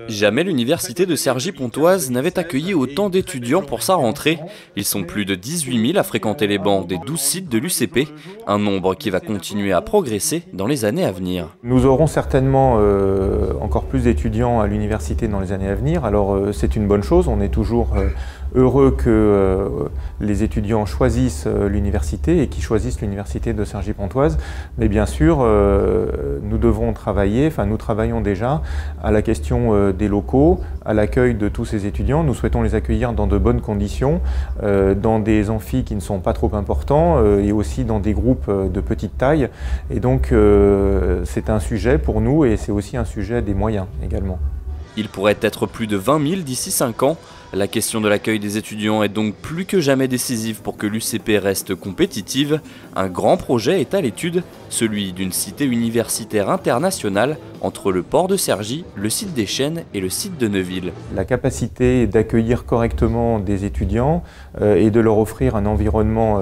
Jamais l'université de Cergy-Pontoise n'avait accueilli autant d'étudiants pour sa rentrée. Ils sont plus de 18 000 à fréquenter les bancs des 12 sites de l'UCP, un nombre qui va continuer à progresser dans les années à venir. Nous aurons certainement encore plus d'étudiants à l'université dans les années à venir. Alors c'est une bonne chose, on est toujours heureux que les étudiants choisissent l'université et qu'ils choisissent l'université de Cergy-Pontoise. Mais bien sûr, nous devrons travailler, enfin nous travaillons déjà à la question des locaux, à l'accueil de tous ces étudiants. Nous souhaitons les accueillir dans de bonnes conditions, dans des amphis qui ne sont pas trop importants et aussi dans des groupes de petite taille. Et donc c'est un sujet pour nous et c'est aussi un sujet des moyens également. Il pourrait être plus de 20 000 d'ici 5 ans. La question de l'accueil des étudiants est donc plus que jamais décisive pour que l'UCP reste compétitive. Un grand projet est à l'étude, celui d'une cité universitaire internationale entre le port de Cergy, le site des Chênes et le site de Neuville. La capacité d'accueillir correctement des étudiants et de leur offrir un environnement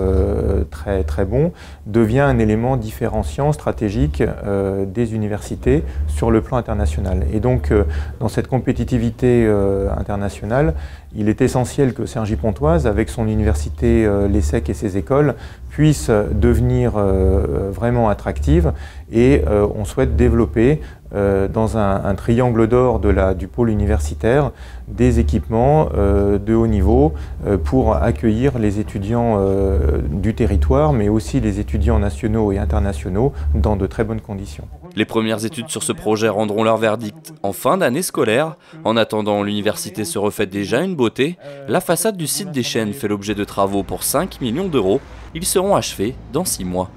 très bon devient un élément différenciant, stratégique des universités sur le plan international. Et donc dans cette compétitivité internationale, il est essentiel que Cergy-Pontoise, avec son université, l'ESSEC et ses écoles, puisse devenir vraiment attractive et on souhaite développer dans un triangle d'or du pôle universitaire des équipements de haut niveau pour accueillir les étudiants du territoire mais aussi les étudiants nationaux et internationaux dans de très bonnes conditions. Les premières études sur ce projet rendront leur verdict en fin d'année scolaire. En attendant, l'université se refait déjà une beauté. La façade du site des Chênes fait l'objet de travaux pour 5 millions d'euros. Ils seront achevés dans 6 mois.